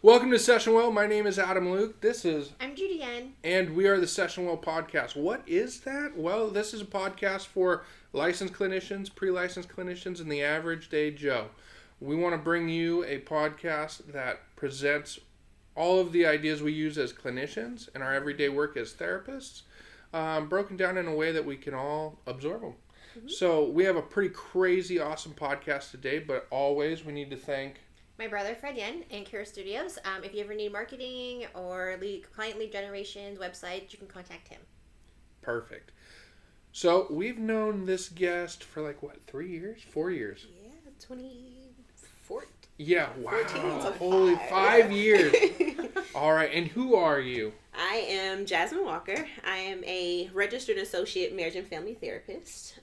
Welcome to SessionWell. My name is Adam Luke. I'm Judy Ann. And we are the SessionWell podcast. What is that? Well, this is a podcast for licensed clinicians, pre-licensed clinicians, and the average day Joe. We want to bring you a podcast that presents all of the ideas we use as clinicians and our everyday work as therapists, broken down in a way that we can all absorb them. Mm-hmm. So we have a pretty crazy, awesome podcast today, but always we need to thank my brother Fred Yen and Kira Studios. If you ever need marketing or client lead generation, website, you can contact him. Perfect. So we've known this guest for 3 years? 4 years? Yeah, 2014. Yeah, wow. 14, so holy 5 years. All right, and who are you? I am Jasmine Walker. I am a registered associate marriage and family therapist.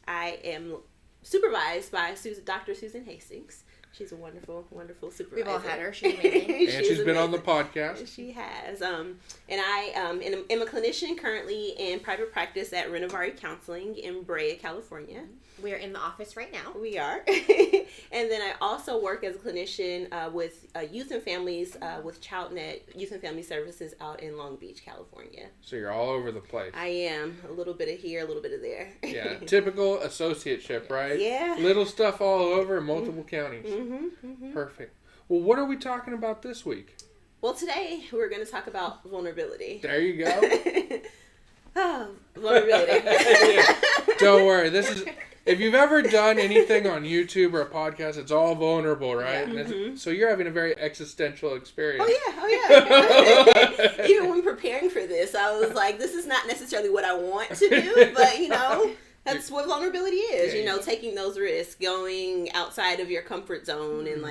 I am supervised by Dr. Susan Hastings. She's a wonderful, wonderful supervisor. We've all had her. She's amazing. And she's been on the podcast. She has. And I am a clinician currently in private practice at Renovari Counseling in Brea, California. We're in the office right now. We are. And then I also work as a clinician with youth and families with ChildNet Youth and Family Services out in Long Beach, California. So you're all over the place. I am. A little bit of here, a little bit of there. Yeah, typical associateship, right? Yeah. Little stuff all over multiple counties. Mm-hmm, mm-hmm. Perfect. Well, what are we talking about this week? Well, today we're going to talk about vulnerability. There you go. Oh, vulnerability. Yeah. Don't worry. If you've ever done anything on YouTube or a podcast, it's all vulnerable, right? Yeah. Mm-hmm. So you're having a very existential experience. Oh yeah. Even when preparing for this, I was like, this is not necessarily what I want to do, but that's what vulnerability is. Yeah. Taking those risks, going outside of your comfort zone, and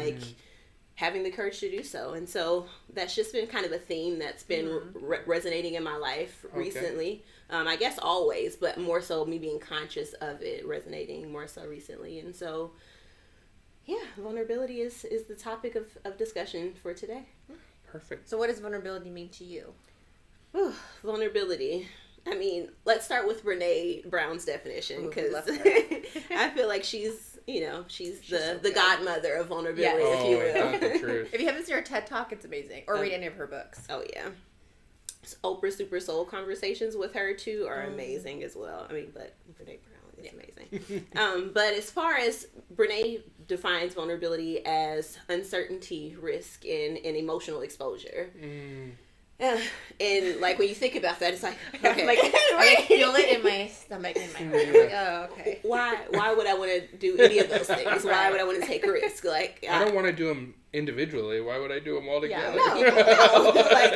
having the courage to do so. And so that's just been kind of a theme that's been resonating in my life recently. I guess always, but more so me being conscious of it resonating more so recently. And so, yeah, vulnerability is the topic of discussion for today. Perfect. So what does vulnerability mean to you? Vulnerability. I mean, let's start with Brene Brown's definition, because I feel like she's the godmother of vulnerability, if you will. That's the truth. If you haven't seen her TED Talk, it's amazing. Or read any of her books. Oh, yeah. Oprah Super Soul conversations with her, too, are amazing as well. I mean, but Brene Brown is amazing. But as far as Brene defines vulnerability as uncertainty, risk, and emotional exposure. And when you think about that, it's like, okay, I feel it in my stomach and my heart. Like, oh, okay. Why would I want to do any of those things? Why would I want to take a risk? I don't want to do them individually. Why would I do them all together? Yeah, no.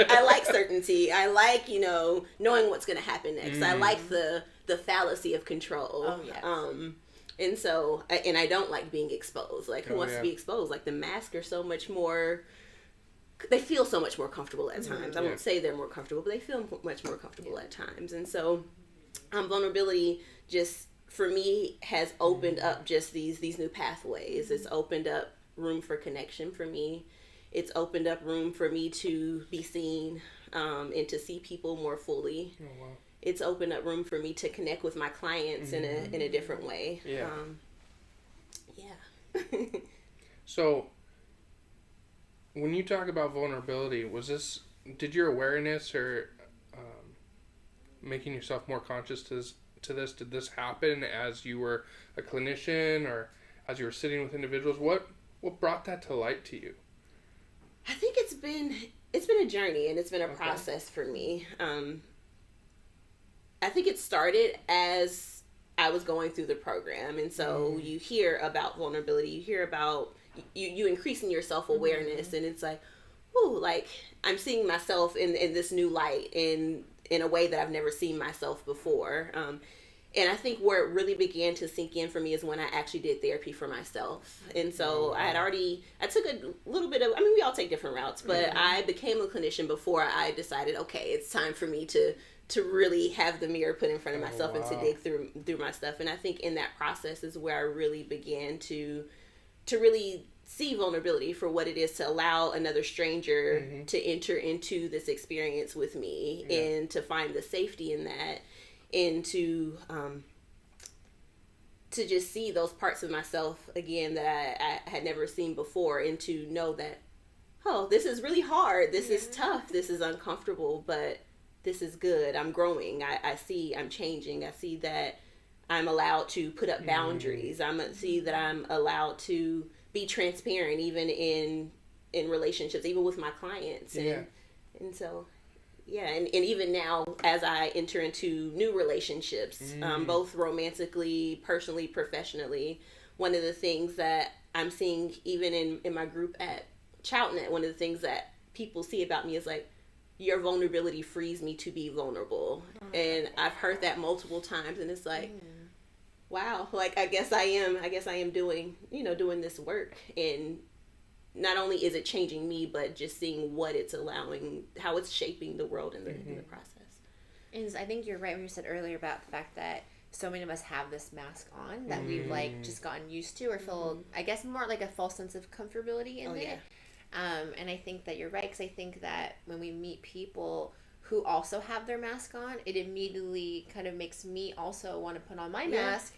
I like certainty. I like knowing what's going to happen next. I like the fallacy of control. Oh yes. And so, and I don't like being exposed. Who wants to be exposed? The masks are so much more. They feel so much more comfortable at times. I won't say they're more comfortable, but they feel much more comfortable at times. And so, vulnerability just, for me, has opened up just these new pathways. It's opened up room for connection for me. It's opened up room for me to be seen and to see people more fully. Oh, wow. It's opened up room for me to connect with my clients in a different way. Yeah. So, when you talk about vulnerability, did your awareness or making yourself more conscious to this, did this happen as you were a clinician or as you were sitting with individuals? What brought that to light to you? I think it's been a journey, and it's been a process for me. I think it started as I was going through the program, and so you hear about vulnerability, you hear about you increasing your self-awareness, and it's like, ooh, I'm seeing myself in this new light in a way that I've never seen myself before. And I think where it really began to sink in for me is when I actually did therapy for myself. And so I took a little bit of, we all take different routes, but I became a clinician before I decided, okay, it's time for me to really have the mirror put in front of myself and to dig through my stuff. And I think in that process is where I really began to really see vulnerability for what it is, to allow another stranger to enter into this experience with me and to find the safety in that, and to just see those parts of myself again that I had never seen before, and to know that oh, this is really hard. This is tough. This is uncomfortable, but this is good. I'm growing. I see I'm changing. I see that I'm allowed to put up boundaries. See that I'm allowed to be transparent, even in relationships, even with my clients. And so, yeah. And even now, as I enter into new relationships, both romantically, personally, professionally, one of the things that I'm seeing even in my group at ChildNet, one of the things that people see about me is like, your vulnerability frees me to be vulnerable. And I've heard that multiple times, and it's like, wow, like I guess I am doing this work, and not only is it changing me, but just seeing what it's allowing, how it's shaping the world in the process. And I think you're right when you said earlier about the fact that so many of us have this mask on that we've like just gotten used to, or feel, I guess, more like a false sense of comfortability in it. Yeah. And I think that you're right, because I think that when we meet people who also have their mask on, it immediately kind of makes me also want to put on my mask,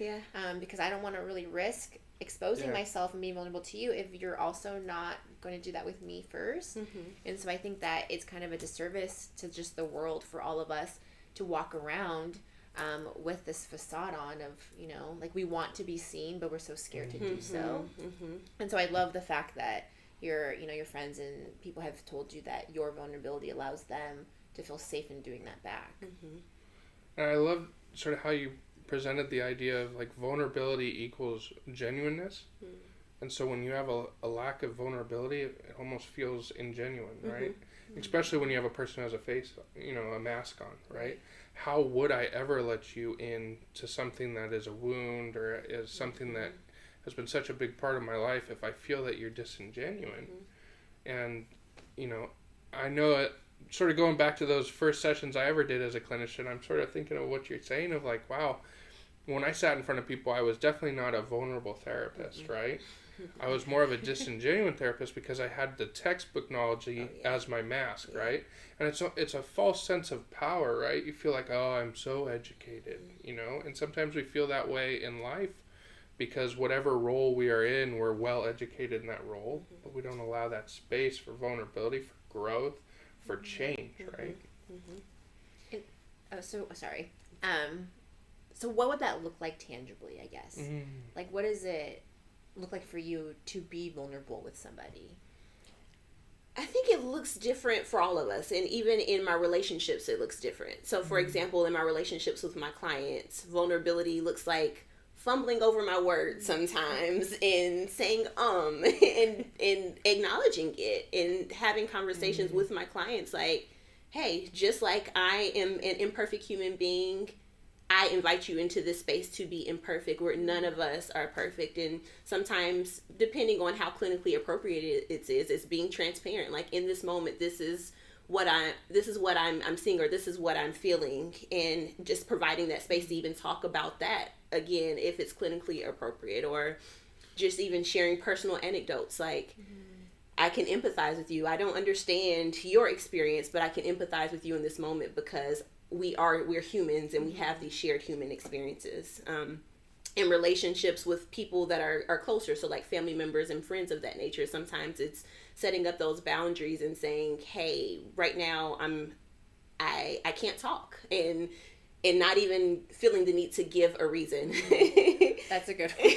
because I don't want to really risk exposing myself and being vulnerable to you if you're also not going to do that with me first. And so I think that it's kind of a disservice to just the world for all of us to walk around with this facade on of, like we want to be seen, but we're so scared to do so. And so I love the fact that your friends and people have told you that your vulnerability allows them to feel safe in doing that back. And I love sort of how you presented the idea of like vulnerability equals genuineness. And so when you have a lack of vulnerability, it almost feels ingenuine, right? Especially when you have a person who has a face, a mask on, right? How would I ever let you in to something that is a wound or is something that has been such a big part of my life if I feel that you're disingenuine? And, I know it, sort of going back to those first sessions I ever did as a clinician, I'm sort of thinking of what you're saying of like, wow, when I sat in front of people, I was definitely not a vulnerable therapist, right? I was more of a disingenuine therapist because I had the textbook knowledge as my mask, right? And it's a false sense of power, right? You feel like, oh, I'm so educated, and sometimes we feel that way in life because whatever role we are in, we're well educated in that role, but we don't allow that space for vulnerability, for growth, for change, right? So what would that look like tangibly, I guess? Like, what does it look like for you to be vulnerable with somebody? I think it looks different for all of us, and even in my relationships it looks different. So for example, in my relationships with my clients, vulnerability looks like fumbling over my words sometimes and saying and acknowledging it and having conversations with my clients like, hey, just like I am an imperfect human being, I invite you into this space to be imperfect, where none of us are perfect. And sometimes, depending on how clinically appropriate it is, it's being transparent. Like, in this moment, this is what I'm seeing, or this is what I'm feeling, and just providing that space to even talk about that again, if it's clinically appropriate, or just even sharing personal anecdotes. Like, I can empathize with you. I don't understand your experience, but I can empathize with you in this moment because we're humans and we have these shared human experiences. In relationships with people that are closer, so like family members and friends of that nature, sometimes it's setting up those boundaries and saying, hey, right now I can't talk, and not even feeling the need to give a reason. That's a good one.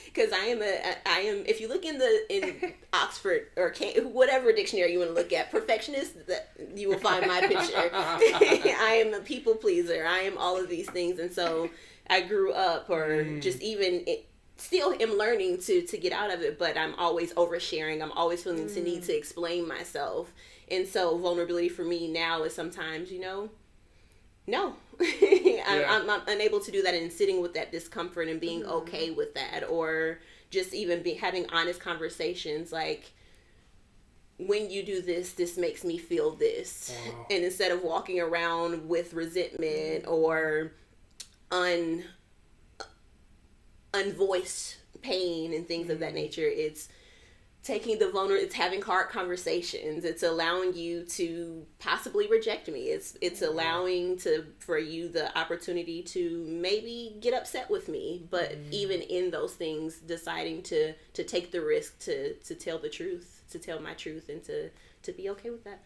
Because I am if you look in Oxford or whatever dictionary you want to look at, perfectionist, that you will find my picture. I am a people pleaser. I am all of these things, and so I grew up, or just even still am learning to get out of it, but I'm always oversharing. I'm always feeling the need to explain myself, and so vulnerability for me now is sometimes, no. I'm unable to do that, and sitting with that discomfort and being okay with that, or just even having honest conversations like, when you do this makes me feel this. Wow. And instead of walking around with resentment or unvoiced pain and things of that nature, it's taking it's having hard conversations. It's allowing you to possibly reject me. It's allowing for you the opportunity to maybe get upset with me, but even in those things, deciding to take the risk to tell the truth. tell my truth and to be okay with that.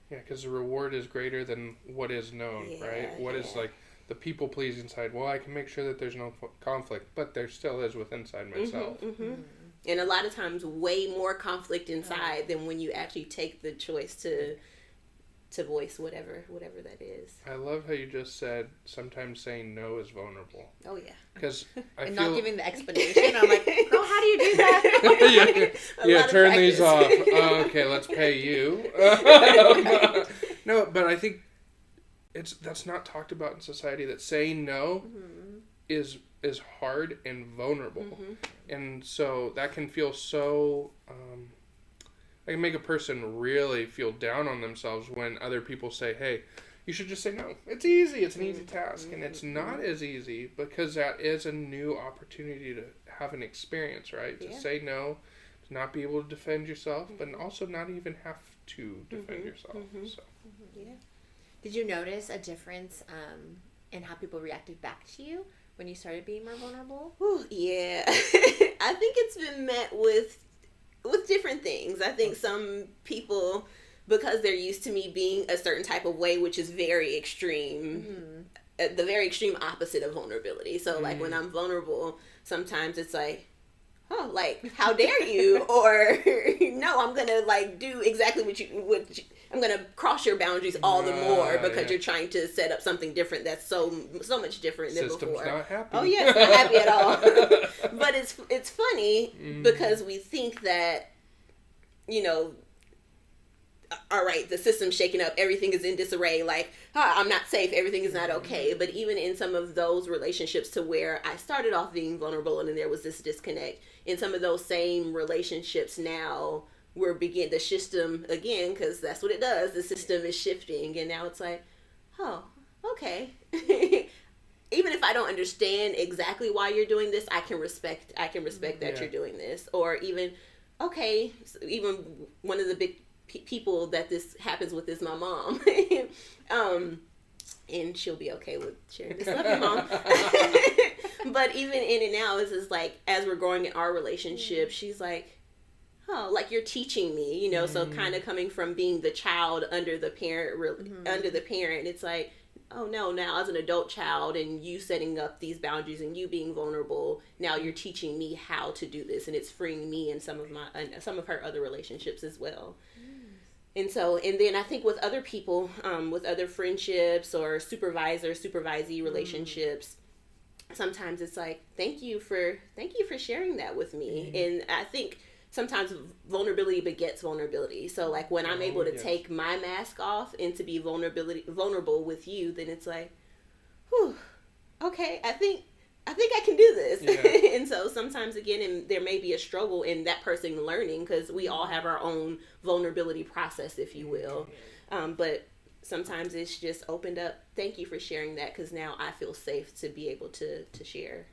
Yeah, because the reward is greater than what is known, right? What is like the people pleasing side? Well, I can make sure that there's no conflict, but there still is with inside myself. And a lot of times way more conflict inside than when you actually take the choice to voice whatever that is. I love how you just said sometimes saying no is vulnerable. Oh yeah. Because I and feel not giving the explanation. I'm like, girl, how do you do that? yeah, turn these off. Okay, let's pay you. No, but I think that's not talked about in society. That saying no is hard and vulnerable, and so that can feel so. It can make a person really feel down on themselves when other people say, "Hey, you should just say no. It's easy. It's an easy task," and it's not as easy because that is a new opportunity to have an experience, right? To say no, to not be able to defend yourself, but also not even have to defend yourself. So. Yeah. Did you notice a difference in how people reacted back to you when you started being more vulnerable? Ooh, yeah. I think it's been met with different things. I think some people, because they're used to me being a certain type of way, which is very extreme, the very extreme opposite of vulnerability. So like when I'm vulnerable, sometimes it's like, oh, like, how dare you? Or, no, I'm going to like do exactly what I'm going to cross your boundaries all the more because you're trying to set up something different that's so much different than System's before. Not happy. Oh yeah, it's not happy at all. But it's funny because we think that, all right, the system's shaking up, everything is in disarray, like, I'm not safe, everything is not okay. But even in some of those relationships to where I started off being vulnerable and then there was this disconnect, in some of those same relationships now, the system, again, because that's what it does, the system is shifting, and now it's like, oh, okay. Even if I don't understand exactly why you're doing this, I can respect that you're doing this. Or even, okay, so even one of the big people that this happens with is my mom. And she'll be okay with sharing this. Love you, Mom. But even in and out, it's like, as we're growing in our relationship, she's like, oh, like, you're teaching me, so kind of coming from being the child under the parent, it's like, oh no, now as an adult child and you setting up these boundaries and you being vulnerable, now you're teaching me how to do this, and it's freeing me in some of her other relationships as well. And then I think with other people, with other friendships or supervisee relationships, sometimes it's like, thank you for sharing that with me. And I think sometimes vulnerability begets vulnerability. So like when I'm able to take my mask off and to be vulnerable with you, then it's like, whew, okay, I think I can do this. Yeah. And so sometimes, again, and there may be a struggle in that person learning, because we all have our own vulnerability process, if you will. But sometimes it's just opened up. Thank you for sharing that, because now I feel safe to be able to share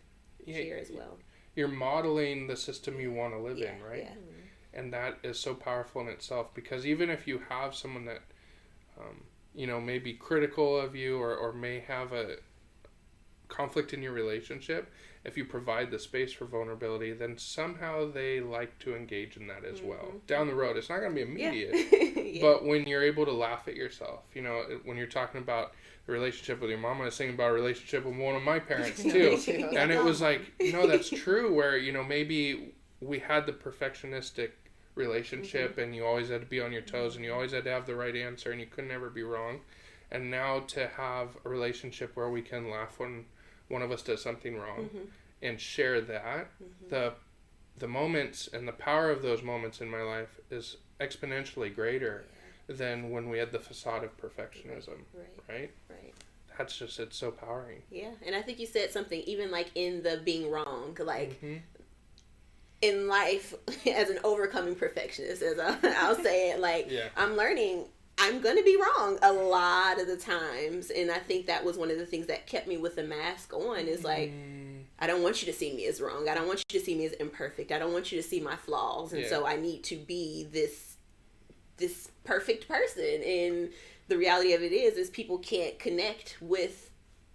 as well. You're modeling the system you want to live in, right? Yeah. And that is so powerful in itself, because even if you have someone that, may be critical of you or may have a conflict in your relationship, if you provide the space for vulnerability, then somehow they like to engage in that as well. Down the road, it's not going to be immediate, but when you're able to laugh at yourself, when you're talking about the relationship with your mom, I was thinking about a relationship with one of my parents too. And it was like, that's true, where, maybe we had the perfectionistic relationship and you always had to be on your toes and you always had to have the right answer and you could never be wrong. And now to have a relationship where we can laugh when one of us does something wrong and share that, the moments and the power of those moments in my life is exponentially greater than when we had the facade of perfectionism, right? That's just, it's so powering. Yeah, and I think you said something, even like in the being wrong, like in life, as an overcoming perfectionist, as I'll say it, like I'm learning I'm going to be wrong a lot of the times. And I think that was one of the things that kept me with the mask on, is like, I don't want you to see me as wrong. I don't want you to see me as imperfect. I don't want you to see my flaws. And so I need to be this perfect person. And the reality of it is people can't connect with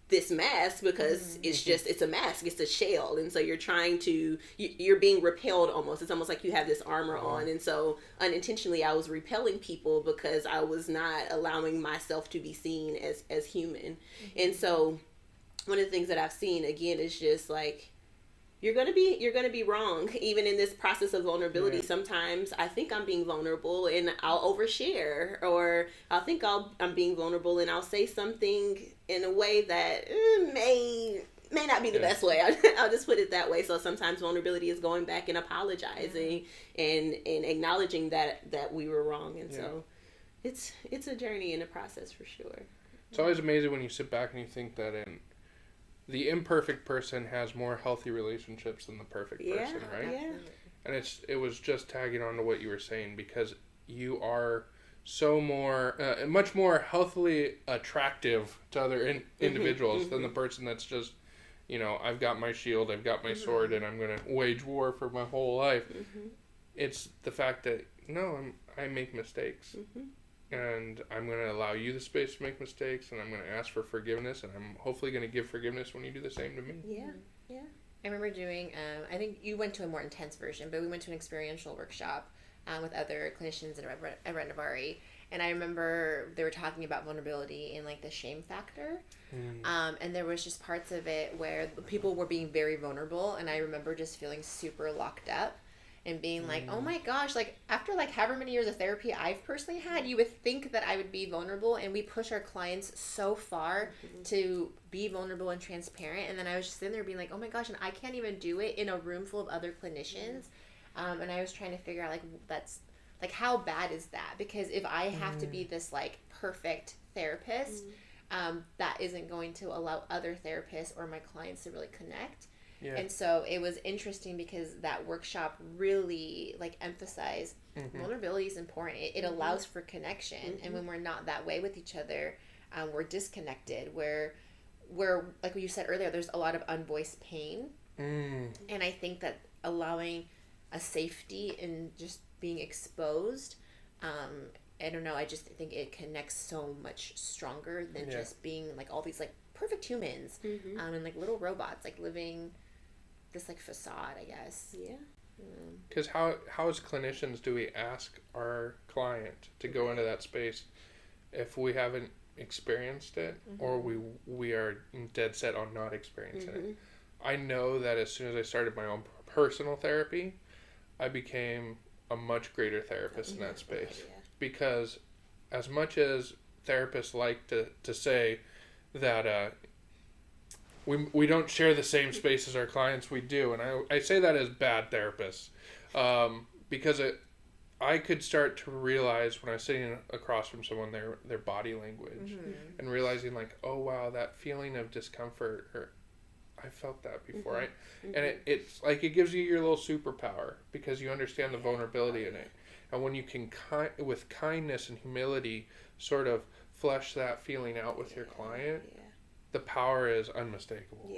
this mask because it's a mask, it's a shell, and so you're being repelled almost. It's almost like you have this armor on, and so unintentionally I was repelling people because I was not allowing myself to be seen as human. And so one of the things that I've seen again is just like, you're gonna be wrong even in this process of vulnerability. Sometimes I think I'm being vulnerable and I'll overshare, or I'll think I'm being vulnerable and I'll say something in a way that may not be the best way. I'll just put it that way. So sometimes vulnerability is going back and apologizing and acknowledging that we were wrong. And so it's a journey and a process for sure. It's always amazing when you sit back and you think that the imperfect person has more healthy relationships than the perfect person, right? Yeah. And it was just tagging on to what you were saying, because you are so much more healthily attractive to other individuals than the person that's just, I've got my shield, I've got my sword, and I'm going to wage war for my whole life. It's the fact that, no, I make mistakes. And I'm going to allow you the space to make mistakes, and I'm going to ask for forgiveness, and I'm hopefully going to give forgiveness when you do the same to me. Yeah. I remember doing, I think you went to a more intense version, but we went to an experiential workshop with other clinicians at Renovari, and I remember they were talking about vulnerability and like the shame factor, and there was just parts of it where people were being very vulnerable, and I remember just feeling super locked up. And being like, oh my gosh, like after like however many years of therapy I've personally had, you would think that I would be vulnerable, and we push our clients so far to be vulnerable and transparent. And then I was just sitting there being like, oh my gosh, and I can't even do it in a room full of other clinicians. And I was trying to figure out like, that's like, how bad is that? Because if I have to be this like perfect therapist, that isn't going to allow other therapists or my clients to really connect. Yeah. And so it was interesting because that workshop really like emphasized vulnerability is important. It allows for connection, and when we're not that way with each other, we're disconnected. Where like what you said earlier, there's a lot of unvoiced pain, and I think that allowing a safety in just being exposed, I don't know, I just think it connects so much stronger than just being like all these like perfect humans, and like little robots like living this like facade, I guess. Because how as clinicians do we ask our client to go into that space if we haven't experienced it, or we are dead set on not experiencing it? I know that as soon as I started my own personal therapy, I became a much greater therapist in that space. Because as much as therapists like to say that we don't share the same space as our clients, we do. And I say that as bad therapists, because I could start to realize when I was sitting across from someone their body language, and realizing like, oh wow, that feeling of discomfort, or I felt that before. And it's like it gives you your little superpower because you understand the vulnerability in it. And when you can with kindness and humility sort of flesh that feeling out with your client, the power is unmistakable.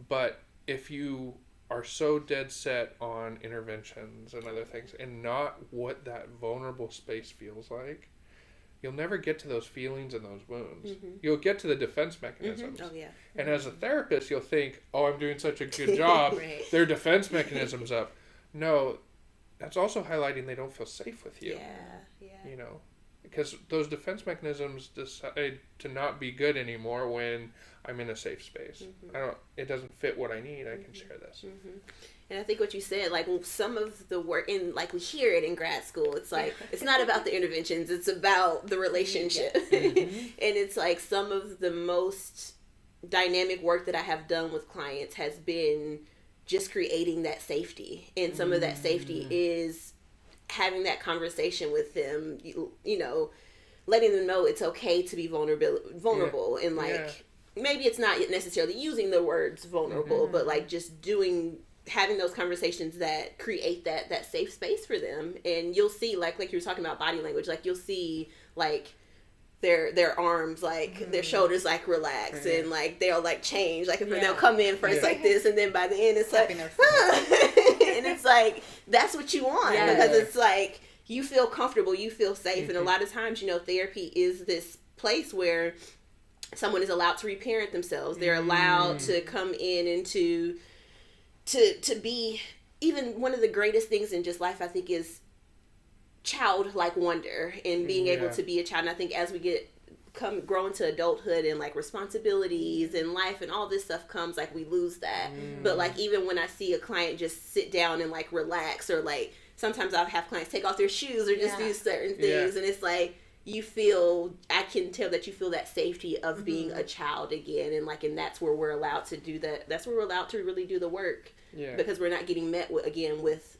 But if you are so dead set on interventions and other things and not what that vulnerable space feels like, you'll never get to those feelings and those wounds. You'll get to the defense mechanisms. And as a therapist, you'll think, oh, I'm doing such a good job. Their defense mechanism's up. No, that's also highlighting they don't feel safe with you. You know, because those defense mechanisms decide to not be good anymore when I'm in a safe space. It doesn't fit what I need. I can share this. And I think what you said, like some of the work in, like we hear it in grad school, it's like, it's not about the interventions, it's about the relationship. And it's like some of the most dynamic work that I have done with clients has been just creating that safety. And some of that safety is having that conversation with them, you know, letting them know it's okay to be vulnerable. And like, maybe it's not necessarily using the words vulnerable, but like just having those conversations that create that safe space for them. And you'll see, like you were talking about body language, like you'll see like their arms, like their shoulders like relax, and like they'll like change, like if they'll come in first like this, and then by the end it's like and it's like that's what you want, because it's like you feel comfortable, you feel safe. And a lot of times, you know, therapy is this place where someone is allowed to reparent themselves. They're allowed to come in and to be, even one of the greatest things in just life, I think, is childlike wonder and being able to be a child. And I think as we grow into adulthood and like responsibilities and life and all this stuff comes, like we lose that. But like even when I see a client just sit down and like relax, or like sometimes I'll have clients take off their shoes or just do certain things, and it's like I can tell that you feel that safety of being a child again, and like, and that's where we're allowed to do that. That's where we're allowed to really do the work, because we're not getting met with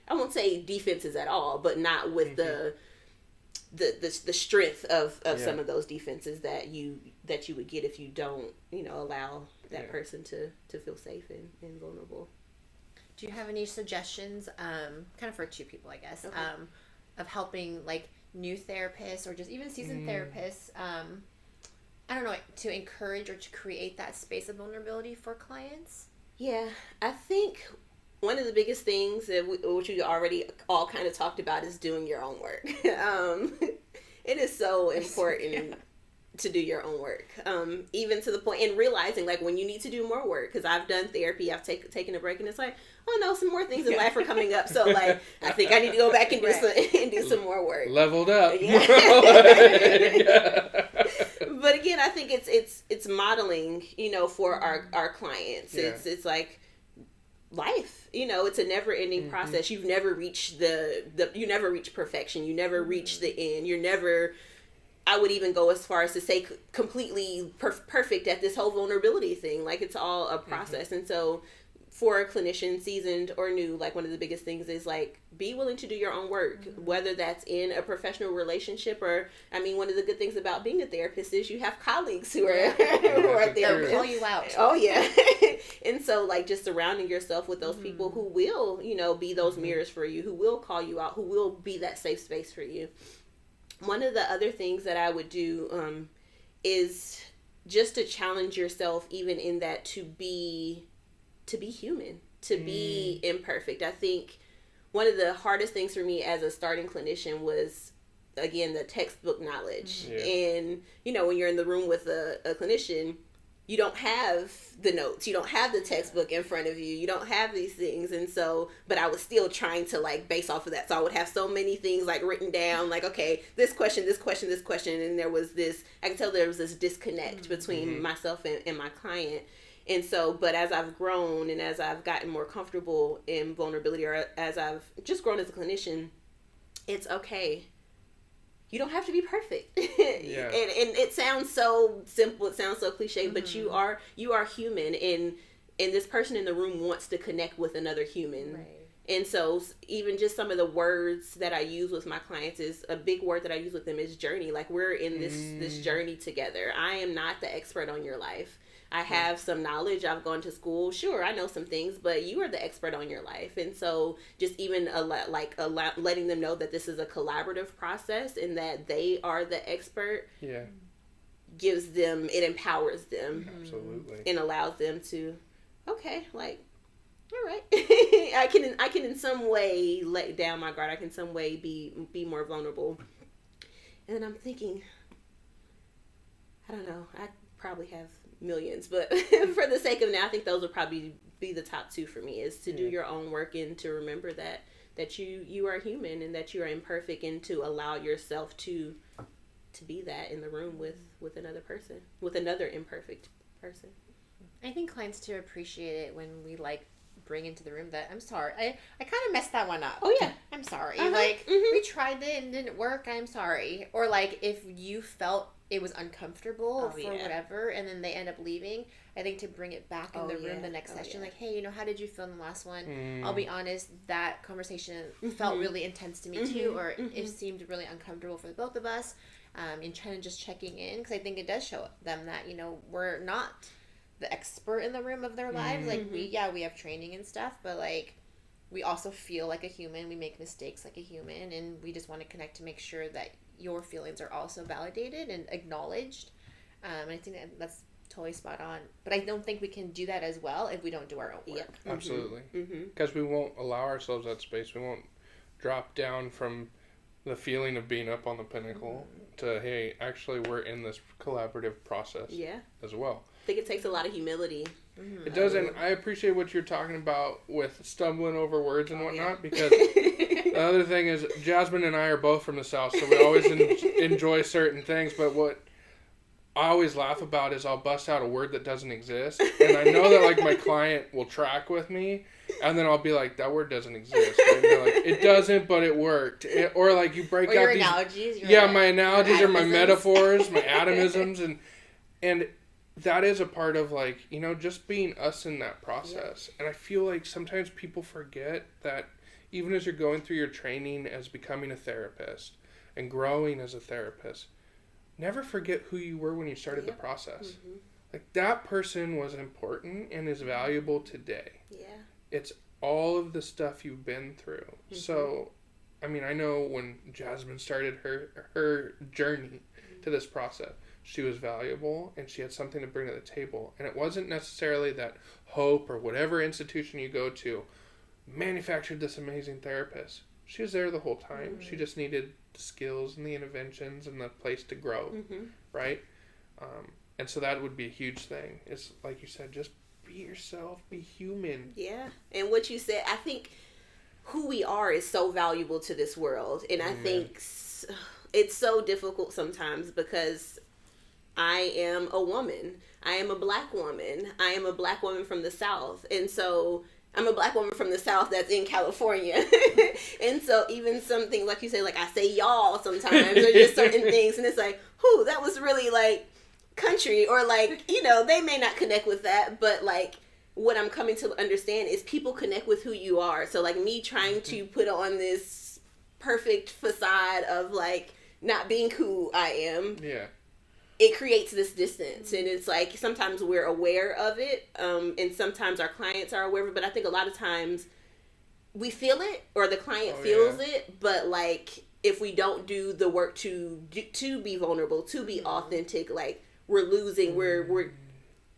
I won't say defenses at all, but not with the strength of some of those defenses that you would get if you don't, allow that person to feel safe and vulnerable. Do you have any suggestions, kind of for two people, I guess, of helping like new therapists or just even seasoned therapists, I don't know, to encourage or to create that space of vulnerability for clients? Yeah, I think one of the biggest things which we already all kind of talked about is doing your own work. It is so important to do your own work, even to the point, and realizing like when you need to do more work, because I've done therapy, I've taken a break, and it's like, oh no, some more things in life are coming up, so like I think I need to go back and do some more work. Leveled up. But again, I think it's modeling, for our clients. It's like life, it's a never-ending process. You've never reached you never reach perfection. You never reach the end. You're never, I would even go as far as to say, completely perfect at this whole vulnerability thing. Like, it's all a process. And so for a clinician, seasoned or new, like, one of the biggest things is like, be willing to do your own work, whether that's in a professional relationship or, I mean, one of the good things about being a therapist is you have colleagues who are therapists. They'll call you out. Oh yeah. And so like just surrounding yourself with those people who will, be those mirrors for you, who will call you out, who will be that safe space for you. One of the other things that I would do is just to challenge yourself, even in that, to be human, to be imperfect. I think one of the hardest things for me as a starting clinician was, again, the textbook knowledge. And, when you're in the room with a clinician, you don't have the notes, you don't have the textbook in front of you, you don't have these things. And so, but I was still trying to like base off of that. So I would have so many things like written down, like, okay, this question. And there was I could tell there was this disconnect between myself and my client. And so, but as I've grown and as I've gotten more comfortable in vulnerability, or as I've just grown as a clinician, it's okay. You don't have to be perfect. And it sounds so simple, it sounds so cliche, but you are human, and this person in the room wants to connect with another human. Right. And so even just some of the words that I use with my clients, is a big word that I use with them is journey. Like, we're in this journey together. I am not the expert on your life. I have some knowledge. I've gone to school. Sure, I know some things, but you are the expert on your life. And so just even letting them know that this is a collaborative process and that they are the expert gives them, it empowers them. Absolutely. And allows them to, okay, like, all right, I can in some way let down my guard. I can in some way be more vulnerable. And then I'm thinking, I don't know, I probably have millions, but for the sake of now, I think those would probably be the top two for me, is to do your own work and to remember that you are human and that you are imperfect, and to allow yourself to be that in the room with another person, with another imperfect person. I think clients too appreciate it when we like bring into the room that, I'm sorry, I kind of messed that one up. Oh yeah, I'm sorry. Like, we tried it and didn't work. I'm sorry. Or like, if you felt it was uncomfortable for whatever, and then they end up leaving, I think to bring it back in the room the next session, like, hey, how did you feel in the last one? I'll be honest, that conversation felt really intense to me too, or it seemed really uncomfortable for the both of us, and kind of just checking in, because I think it does show them that, we're not the expert in the room of their lives. Like, we have training and stuff, but like, we also feel like a human, we make mistakes like a human, and we just want to connect to make sure that your feelings are also validated and acknowledged. And I think that's totally spot on. But I don't think we can do that as well if we don't do our own work. Yeah. Absolutely. Because we won't allow ourselves that space. We won't drop down from the feeling of being up on the pinnacle to, hey, actually we're in this collaborative process as well. I think it takes a lot of humility. It does, and I appreciate what you're talking about with stumbling over words and whatnot, because the other thing is Jasmine and I are both from the South, so we always enjoy certain things, but what I always laugh about is I'll bust out a word that doesn't exist, and I know that like my client will track with me, and then I'll be like, that word doesn't exist. And they're like, it doesn't, but it worked. Or like you break out your these analogies. My analogies or my metaphors, my atomisms, and that is a part of like, you know, just being us in that process. And I feel like sometimes people forget that even as you're going through your training as becoming a therapist and growing as a therapist, never forget who you were when you started the process. Like that person was important and is valuable today. It's all of the stuff you've been through. So, I mean, I know when Jasmine started her journey to this process, she was valuable and she had something to bring to the table. And it wasn't necessarily that Hope or whatever institution you go to manufactured this amazing therapist. She was there the whole time. She just needed the skills and the interventions and the place to grow, right? And so that would be a huge thing. It's like you said, just be yourself, be human. Yeah. And what you said, I think who we are is so valuable to this world. And I think it's so difficult sometimes because I am a woman. I am a Black woman. I am a Black woman from the South. And so I'm a Black woman from the South that's in California. And so even some things, like you say, like I say y'all sometimes, or just certain things. And it's like, whew, that was really like country, or like, you know, they may not connect with that, but like what I'm coming to understand is people connect with who you are. So like me trying to put on this perfect facade of like not being who I am. It creates this distance, and it's like sometimes we're aware of it, and sometimes our clients are aware of it, but I think a lot of times we feel it, or the client feels it, but like if we don't do the work to be vulnerable, to be authentic, like we're losing, we're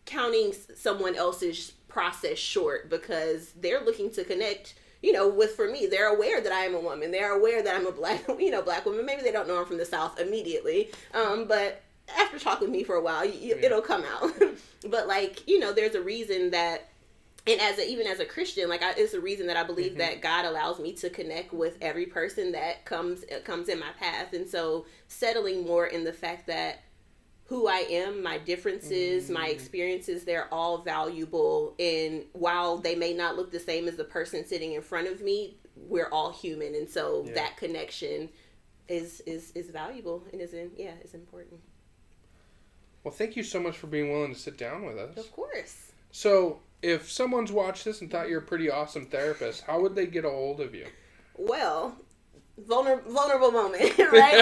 counting someone else's process short because they're looking to connect, you know, for me, they're aware that I am a woman, they're aware that I'm a Black woman, maybe they don't know I'm from the South immediately, but after talking with me for a while, it'll come out. But like, you know, there's a reason that, and even as a Christian, like it's a reason that I believe that God allows me to connect with every person that comes in my path. And so settling more in the fact that who I am, my differences, my experiences, they're all valuable. And while they may not look the same as the person sitting in front of me, we're all human. And so that connection is valuable and is important. Well, thank you so much for being willing to sit down with us. Of course. So, if someone's watched this and thought you're a pretty awesome therapist, how would they get a hold of you? Well, vulnerable moment, right?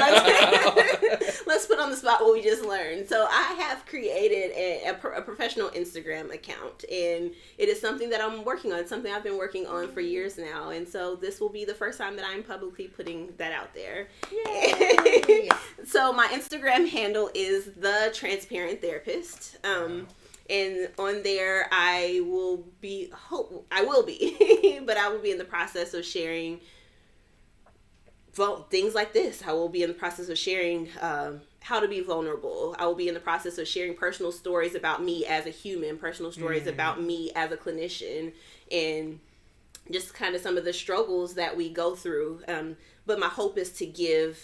Let's put on the spot what we just learned. So I have created a professional Instagram account, and it is something that I'm working on. It's something I've been working on for years now, and so this will be the first time that I'm publicly putting that out there. Yay! So my Instagram handle is The Transparent Therapist. And on there, I will be but I will be in the process of sharing things like this. I will be in the process of sharing how to be vulnerable. I will be in the process of sharing personal stories about me as a human, personal stories about me as a clinician, and just kind of some of the struggles that we go through. But my hope is to give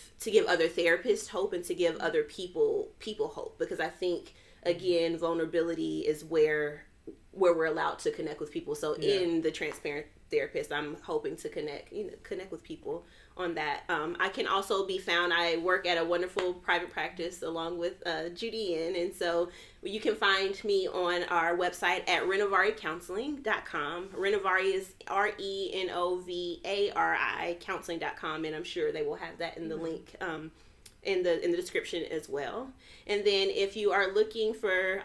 other therapists hope and to give other people hope, because I think, again, vulnerability is where we're allowed to connect with people. So in The Transparent Therapist, I'm hoping to connect with people on that. I can also be found, I work at a wonderful private practice along with Judy N, and so you can find me on our website at renovaricounseling.com. Renovari is RENOVARI counseling.com, and I'm sure they will have that in the link in the description as well. And then if you are looking for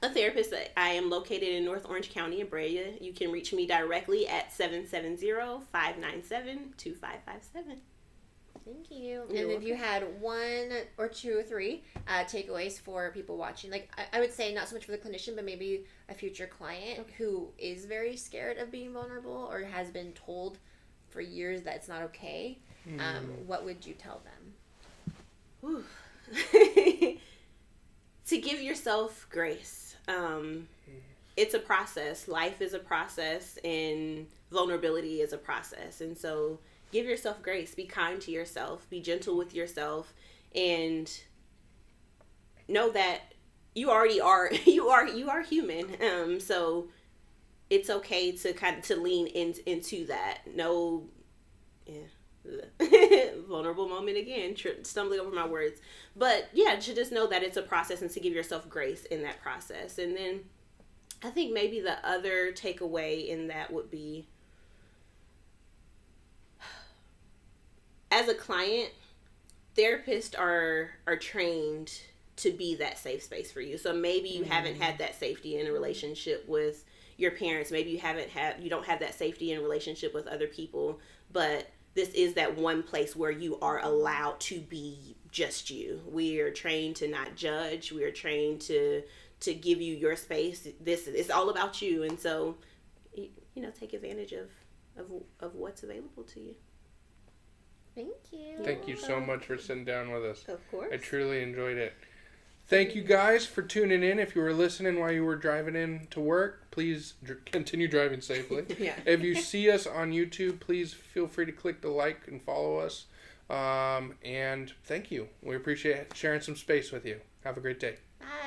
a therapist, I am located in North Orange County in Brea. You can reach me directly at 770-597-2557. Thank you. And if you had one or two or three takeaways for people watching, like I would say not so much for the clinician, but maybe a future client who is very scared of being vulnerable or has been told for years that it's not okay. what would you tell them? To give yourself grace. It's a process. Life is a process, and vulnerability is a process. And so give yourself grace. Be kind to yourself. Be gentle with yourself. And know that you already are, you are human. So it's okay to lean into that. No, vulnerable moment again, stumbling over my words. But yeah, to just know that it's a process and to give yourself grace in that process. And then I think maybe the other takeaway in that would be, as a client, therapists are trained to be that safe space for you. So maybe you haven't had that safety in a relationship with your parents. Maybe you don't have that safety in a relationship with other people, but this is that one place where you are allowed to be just you. We are trained to not judge. We are trained to give you your space. This is all about you. And so, take advantage of what's available to you. Thank you. Thank you so much for sitting down with us. Of course. I truly enjoyed it. Thank you guys for tuning in. If you were listening while you were driving in to work, please continue driving safely. Yeah. If you see us on YouTube, please feel free to click the like and follow us. And thank you. We appreciate sharing some space with you. Have a great day. Bye.